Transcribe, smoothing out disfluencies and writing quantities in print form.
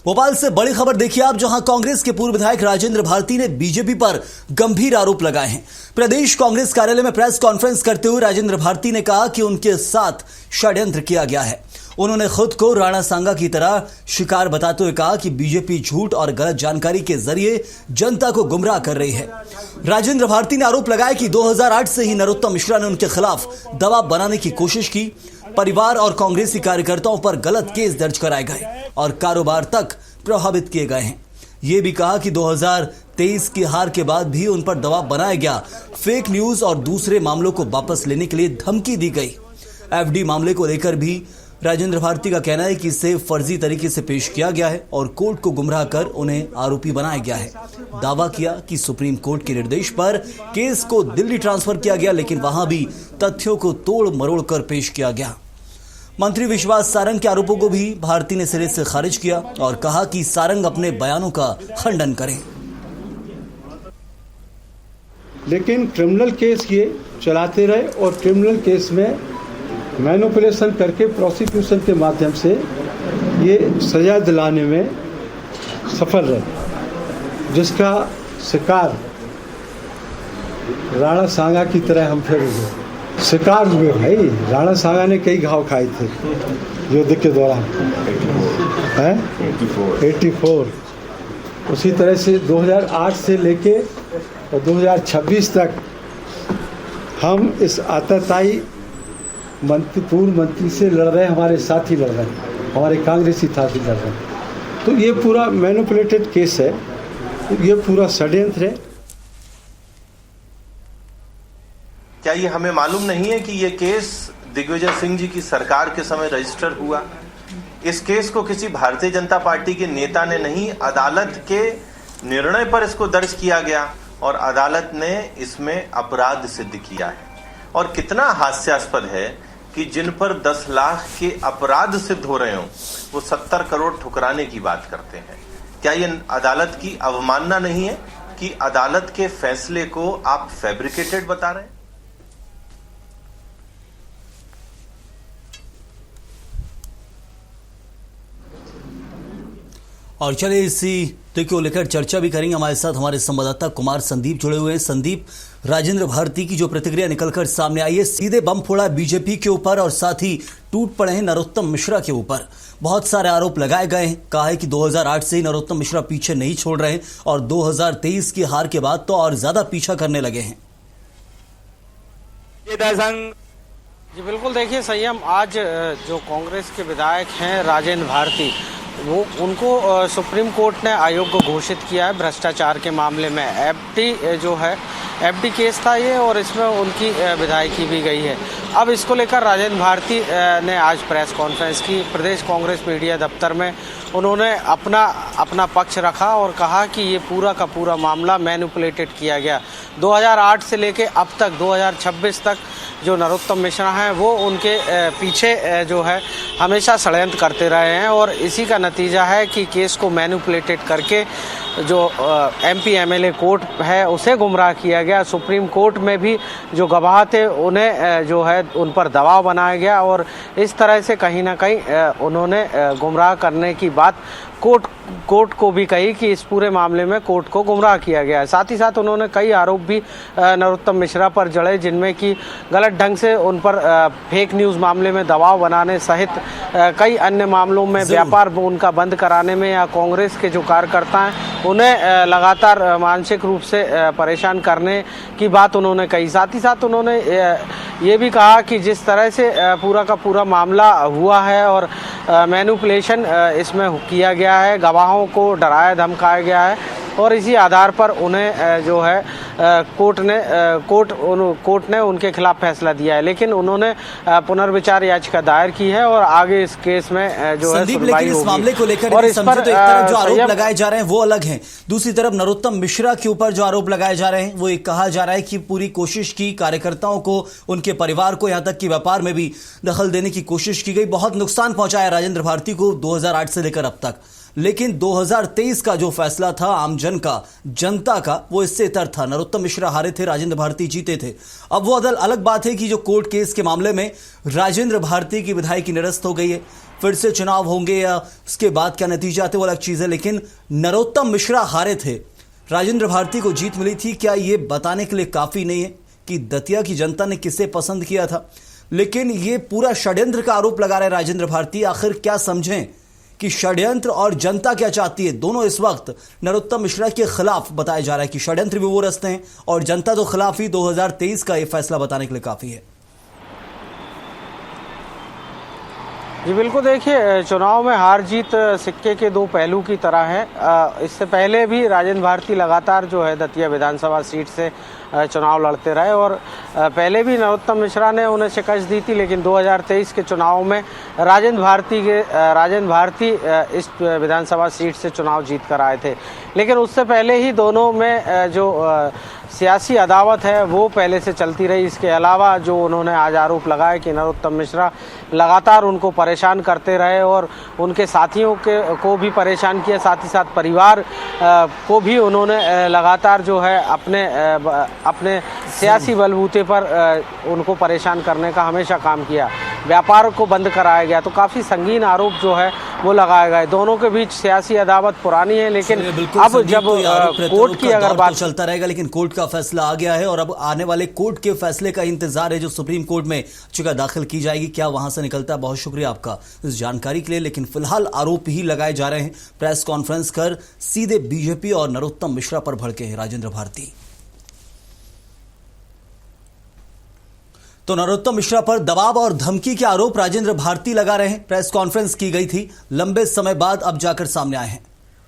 भोपाल से बड़ी खबर देखिए आप, जहां कांग्रेस के पूर्व विधायक राजेंद्र भारती ने बीजेपी पर गंभीर आरोप लगाए हैं। प्रदेश कांग्रेस कार्यालय में प्रेस कॉन्फ्रेंस करते हुए राजेंद्र भारती ने कहा कि उनके साथ षड्यंत्र किया गया है। उन्होंने खुद को राणा सांगा की तरह शिकार बताते हुए कहा कि बीजेपी झूठ और गलत जानकारी के जरिए जनता को गुमराह कर रही है। राजेंद्र भारती ने आरोप लगाया कि 2008 से ही नरोत्तम मिश्रा ने उनके खिलाफ दबाव बनाने की कोशिश की। परिवार और कांग्रेसी कार्यकर्ताओं पर गलत केस दर्ज कराए गए और कारोबार तक प्रभावित किए गए हैं। ये भी कहा कि 2023 की हार के बाद भी उन पर दबाव बनाया गया। फेक न्यूज और दूसरे मामलों को वापस लेने के लिए धमकी दी गई। एफडी मामले को लेकर भी राजेंद्र भारती का कहना है कि इसे फर्जी तरीके से पेश किया गया है और कोर्ट को गुमराह कर उन्हें आरोपी बनाया गया है। दावा किया कि सुप्रीम कोर्ट के निर्देश पर केस को दिल्ली ट्रांसफर किया गया, लेकिन वहां भी तथ्यों को तोड़ मरोड़ कर पेश किया गया। मंत्री विश्वास सारंग के आरोपों को भी भारती ने सिरे से खारिज किया और कहा कि सारंग अपने बयानों का खंडन करें। लेकिन क्रिमिनल केस ये चलाते रहे और क्रिमिनल केस में मैनिपुलेशन करके प्रोसिक्यूशन के माध्यम से ये सजा दिलाने में सफल रहे, जिसका शिकार राणा सांगा की तरह हम फिर हुए। शिकार हुए भाई। राणा सांगा ने कई घाव खाए थे युद्ध के दौरान, 84। उसी तरह से 2008 से लेके और 2026 तक हम इस आतताई पूर्व मंत्री से लड़ रहे हैं, हमारे साथी लड़ रहे हैं, हमारे कांग्रेसी साथी लड़ रहे हैं। तो ये पूरा मैनिपुलेटेड केस है, ये पूरा षड्यंत्र है। क्या ये हमें मालूम नहीं है कि ये केस दिग्विजय सिंह जी की सरकार के समय रजिस्टर हुआ? इस केस को किसी भारतीय जनता पार्टी के नेता ने नहीं, अदालत के निर्णय पर इसको दर्ज किया गया और अदालत ने इसमें अपराध सिद्ध किया है। और कितना हास्यास्पद है कि जिन पर 10 लाख के अपराध सिद्ध हो रहे हों वो 70 करोड़ ठुकराने की बात करते हैं। क्या ये अदालत की अवमानना नहीं है कि अदालत के फैसले को आप फैब्रिकेटेड बता रहे हैं? और चलिए इसी को लेकर चर्चा भी करेंगे। हमारे साथ हमारे संवाददाता कुमार संदीप जुड़े हुए हैं। संदीप, राजेंद्र भारती की जो प्रतिक्रिया निकलकर सामने आई है, सीधे बम फोड़ा बीजेपी के ऊपर और साथ ही टूट पड़े हैं नरोत्तम मिश्रा के ऊपर। बहुत सारे आरोप लगाए गए हैं। कहा है कि 2008 से ही नरोत्तम मिश्रा पीछे नहीं छोड़ रहे हैं और 2023 की हार के बाद तो और ज्यादा पीछा करने लगे हैं। जी बिल्कुल, देखिए संयम, आज जो कांग्रेस के विधायक हैं राजेंद्र भारती, वो उनको सुप्रीम कोर्ट ने अयोग्य घोषित किया है भ्रष्टाचार के मामले में। एफडी जो है, एफडी केस था ये और इसमें उनकी विधायकी भी गई है। अब इसको लेकर राजेंद्र भारती ने आज प्रेस कॉन्फ्रेंस की प्रदेश कांग्रेस मीडिया दफ्तर में। उन्होंने अपना पक्ष रखा और कहा कि ये पूरा का पूरा मामला मैनिपुलेटेड किया गया। 2008 से लेके अब तक 2026 तक जो नरोत्तम मिश्रा हैं वो उनके पीछे जो है हमेशा षड्यंत्र करते रहे हैं और इसी का नतीजा है कि केस को मैनिपुलेटेड करके जो एमपी एमएलए कोर्ट है उसे गुमराह किया गया। सुप्रीम कोर्ट में भी जो गवाह थे उन्हें जो है उन पर दबाव बनाया गया और इस तरह से कहीं ना कहीं उन्होंने गुमराह करने की बात कोर्ट को भी कही कि इस पूरे मामले में कोर्ट को गुमराह किया गया है। साथ ही साथ उन्होंने कई आरोप भी नरोत्तम मिश्रा पर जड़े, जिनमें कि गलत ढंग से उन पर फेक न्यूज़ मामले में दबाव बनाने सहित कई अन्य मामलों में व्यापार उनका बंद कराने में या कांग्रेस के जो कार्यकर्ता हैं उन्हें लगातार मानसिक रूप से परेशान करने की बात उन्होंने कही। साथ ही साथ उन्होंने ये भी कहा कि जिस तरह से पूरा का पूरा मामला हुआ है और मैनिपुलेशन इसमें किया गया है, गवाहों को डराया धमकाया गया है और इसी आधार पर उन्हें जो है कोर्ट ने उनके खिलाफ फैसला दिया है। लेकिन उन्होंने पुनर्विचार याचिका दायर की है और आगे इस केस में जो है लेकिन इस मामले को लेकर और इस पर तो एक तरफ जो आरोप लगाए जा रहे हैं वो अलग हैं, दूसरी तरफ नरोत्तम मिश्रा के ऊपर जो आरोप लगाए जा रहे हैं वो एक कहा जा रहा है कि पूरी कोशिश की, कार्यकर्ताओं को, उनके परिवार को, यहां तक कि व्यापार में भी दखल देने की कोशिश की गई। बहुत नुकसान पहुंचाया राजेंद्र भारती को 2008 से लेकर अब तक। लेकिन 2023 का जो फैसला था आम जनता का वो इससे इतर था। नरोत्तम मिश्रा हारे थे, राजेंद्र भारती जीते थे। अब वो अलग बात है कि जो कोर्ट केस के मामले में राजेंद्र भारती की विधायकी निरस्त हो गई है, फिर से चुनाव होंगे या उसके बाद क्या नतीजा आते वो अलग चीज है, लेकिन नरोत्तम मिश्रा हारे थे, राजेंद्र भारती को जीत मिली थी। क्या ये बताने के लिए काफी नहीं है कि दतिया की जनता ने किसे पसंद किया था? लेकिन ये पूरा षड्यंत्र का आरोप लगा रहे राजेंद्र भारती। आखिर क्या समझें कि षड्यंत्र और जनता क्या चाहती है? दोनों इस वक्त नरोत्तम मिश्रा के खिलाफ बताया जा रहा है कि षड्यंत्र भी वो रचते हैं और जनता तो खिलाफ ही। 2023 का ये फैसला बताने के लिए काफी है। जी बिल्कुल, देखिए चुनाव में हार जीत सिक्के के दो पहलू की तरह है। इससे पहले भी राजेंद्र भारती लगातार जो है दतिया विधानसभा सीट से चुनाव लड़ते रहे और पहले भी नरोत्तम मिश्रा ने उन्हें शिकस्त दी थी, लेकिन 2023 के चुनाव में राजेंद्र भारती इस विधानसभा सीट से चुनाव जीत कर आए थे। लेकिन उससे पहले ही दोनों में जो सियासी अदावत है वो पहले से चलती रही। इसके अलावा जो उन्होंने आज आरोप लगाया कि नरोत्तम मिश्रा लगातार उनको परेशान करते रहे और उनके साथियों को भी परेशान किया, साथ ही साथ परिवार को भी उन्होंने लगातार जो है अपने सियासी बलबूते पर उनको परेशान करने का हमेशा काम किया। व्यापार को बंद कराया गया, तो काफ़ी संगीन आरोप जो है वो लगाया गया। दोनों के बीच सियासी अदावत पुरानी है, लेकिन अब जब कोर्ट की अगर बात चलता रहेगा, लेकिन कोर्ट का फैसला आ गया है और अब आने वाले कोर्ट के फैसले का इंतजार है जो सुप्रीम कोर्ट में याचिका दाखिल की जाएगी। क्या वहां से निकलता है? बहुत शुक्रिया आपका इस जानकारी के लिए। लेकिन फिलहाल आरोप ही लगाए जा रहे हैं। प्रेस कॉन्फ्रेंस कर सीधे बीजेपी और नरोत्तम मिश्रा पर भड़के हैं राजेंद्र भारती। तो नरोत्तम मिश्रा पर दबाव और धमकी के आरोप राजेंद्र भारती लगा रहे हैं। प्रेस कॉन्फ्रेंस की गई थी, लंबे समय बाद अब जाकर सामने आए हैं।